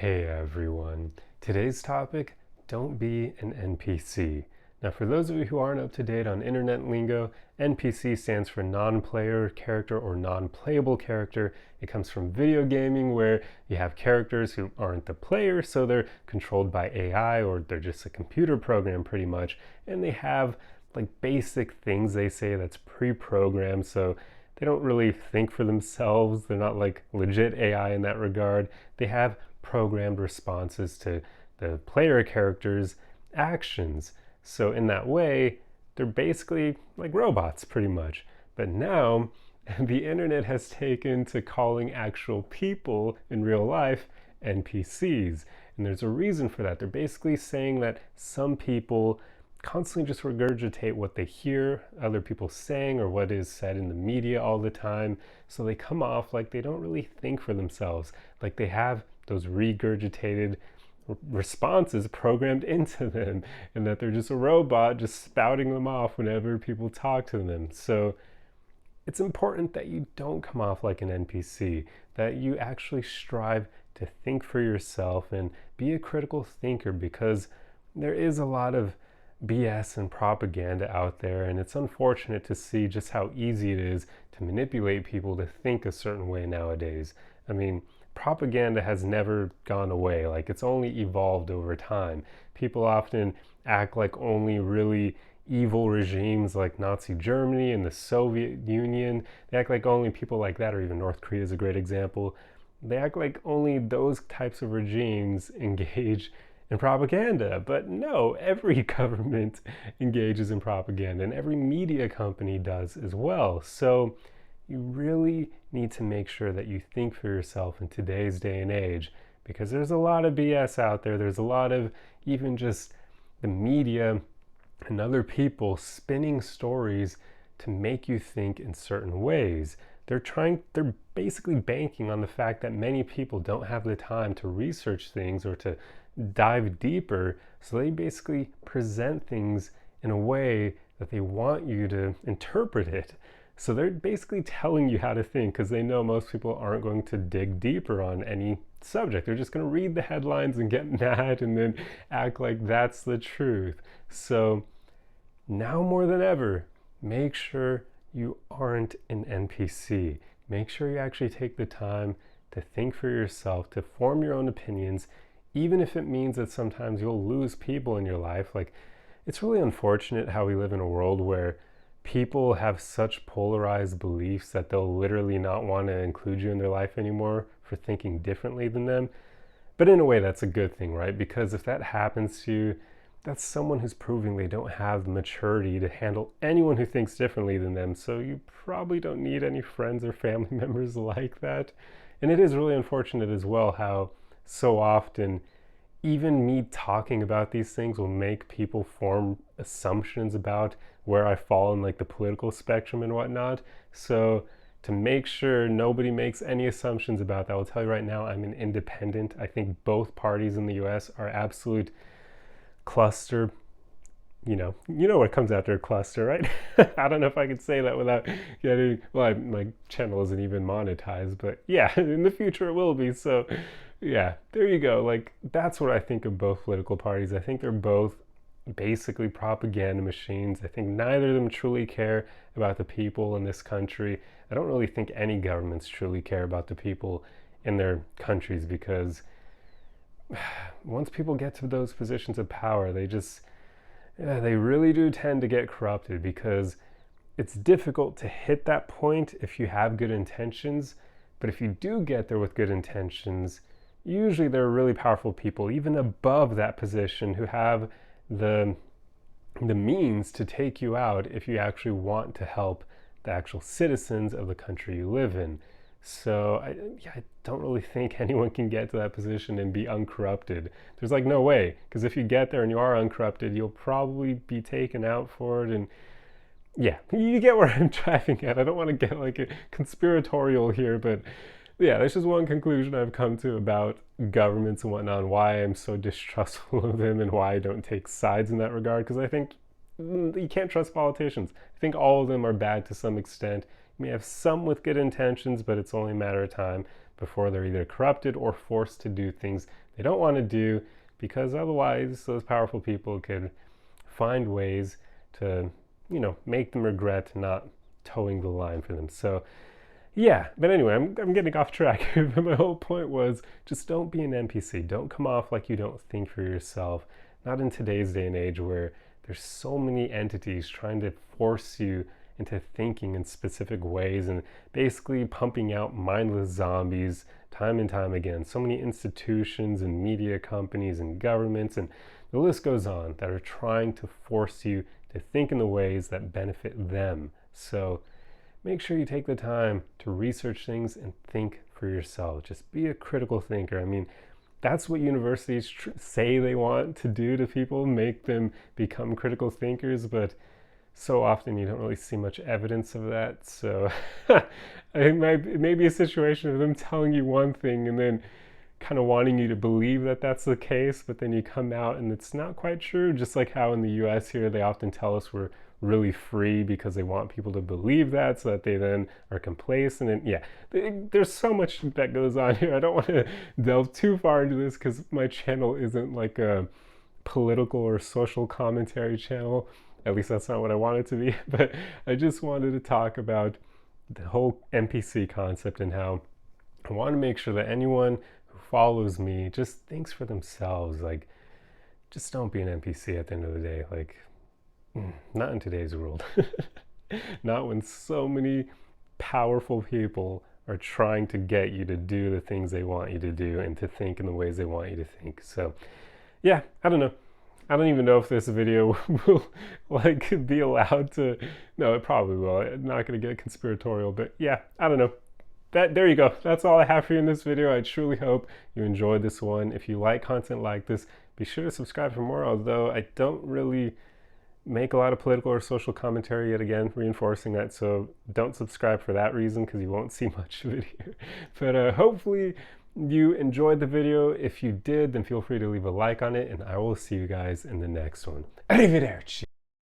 Hey everyone. Today's topic, don't be an NPC. Now for those of you who aren't up to date on internet lingo, NPC stands for non-player character or non-playable character. It comes from video gaming where you have characters who aren't the player, so they're controlled by AI or they're just a computer program pretty much, and they have like basic things they say that's pre-programmed, so they don't really think for themselves. They're not like legit AI in that regard. They have programmed responses to the player character's actions. So in that way, they're basically like robots pretty much. But now the internet has taken to calling actual people in real life NPCs. And there's a reason for that. They're basically saying that some people constantly just regurgitate what they hear other people saying or what is said in the media all the time. So they come off like they don't really think for themselves, like they have those regurgitated responses programmed into them, and that they're just a robot just spouting them off whenever people talk to them. So it's important that you don't come off like an NPC, that you actually strive to think for yourself and be a critical thinker, because there is a lot of BS and propaganda out there, and it's unfortunate to see just how easy it is to manipulate people to think a certain way nowadays. I mean, propaganda has never gone away, like it's only evolved over time. People often act like only really evil regimes like Nazi Germany and the Soviet Union, they act like only people like that, or even North Korea is a great example. They act like only those types of regimes engage in propaganda. But no, every government engages in propaganda, and every media company does as well. So you really need to make sure that you think for yourself in today's day and age, because there's a lot of BS out there. There's a lot of even just the media and other people spinning stories to make you think in certain ways. They're basically banking on the fact that many people don't have the time to research things or to dive deeper, so they basically present things in a way that they want you to interpret it. So they're basically telling you how to think, because they know most people aren't going to dig deeper on any subject. They're just going to read the headlines and get mad and then act like that's the truth. So now more than ever, make sure you aren't an NPC. Make sure you actually take the time to think for yourself, to form your own opinions, even if it means that sometimes you'll lose people in your life. Like, it's really unfortunate how we live in a world where people have such polarized beliefs that they'll literally not want to include you in their life anymore for thinking differently than them. But in a way, that's a good thing, right? Because if that happens to you, that's someone who's proving they don't have the maturity to handle anyone who thinks differently than them. So you probably don't need any friends or family members like that. And it is really unfortunate as well how so often even me talking about these things will make people form assumptions about where I fall in like the political spectrum and whatnot. So to make sure nobody makes any assumptions about that, I'll tell you right now, I'm an independent. I think both parties in the US are absolute cluster. You know what comes after a cluster, right? I don't know if I could say that without getting, well, my channel isn't even monetized, but yeah, in the future it will be. So yeah, there you go. Like, that's what I think of both political parties. I think they're both basically propaganda machines. I think neither of them truly care about the people in this country. I don't really think any governments truly care about the people in their countries, because once people get to those positions of power, they really do tend to get corrupted, because it's difficult to hit that point if you have good intentions. But if you do get there with good intentions, usually there are really powerful people even above that position who have the means to take you out if you actually want to help the actual citizens of the country you live in. So I don't really think anyone can get to that position and be uncorrupted. There's like no way, because if you get there and you are uncorrupted, you'll probably be taken out for it. And yeah, you get where I'm driving at. I don't want to get like a conspiratorial here, but yeah, that's just one conclusion I've come to about governments and whatnot, and why I'm so distrustful of them and why I don't take sides in that regard, because I think you can't trust politicians. I think all of them are bad to some extent. You may have some with good intentions, but it's only a matter of time before they're either corrupted or forced to do things they don't want to do, because otherwise those powerful people could find ways to, make them regret not towing the line for them. So yeah, but anyway, I'm getting off track here, but my whole point was just don't be an NPC. Don't come off like you don't think for yourself. Not in today's day and age where there's so many entities trying to force you into thinking in specific ways and basically pumping out mindless zombies time and time again. So many institutions and media companies and governments, and the list goes on, that are trying to force you to think in the ways that benefit them. So make sure you take the time to research things and think for yourself. Just be a critical thinker. I mean, that's what universities say they want to do to people, make them become critical thinkers, but so often you don't really see much evidence of that. So I think it may be a situation of them telling you one thing and then kind of wanting you to believe that that's the case, but then you come out and it's not quite true. Just like how in the US here, they often tell us we're really free because they want people to believe that, so that they then are complacent. And yeah, there's so much that goes on here. I don't want to delve too far into this because my channel isn't like a political or social commentary channel. At least that's not what I want it to be. But I just wanted to talk about the whole NPC concept and how I want to make sure that anyone who follows me just thinks for themselves. Like, just don't be an NPC at the end of the day. Like, not in today's world. Not when so many powerful people are trying to get you to do the things they want you to do and to think in the ways they want you to think. So yeah, I don't know. I don't even know if this video will be allowed to. No, it probably will. I'm not going to get conspiratorial, but yeah, I don't know. There you go. That's all I have for you in this video. I truly hope you enjoyed this one. If you like content like this, be sure to subscribe for more, although I don't really make a lot of political or social commentary, yet again, reinforcing that. So don't subscribe for that reason, because you won't see much of it here. But hopefully you enjoyed the video. If you did, then feel free to leave a like on it, and I will see you guys in the next one. Arrivederci.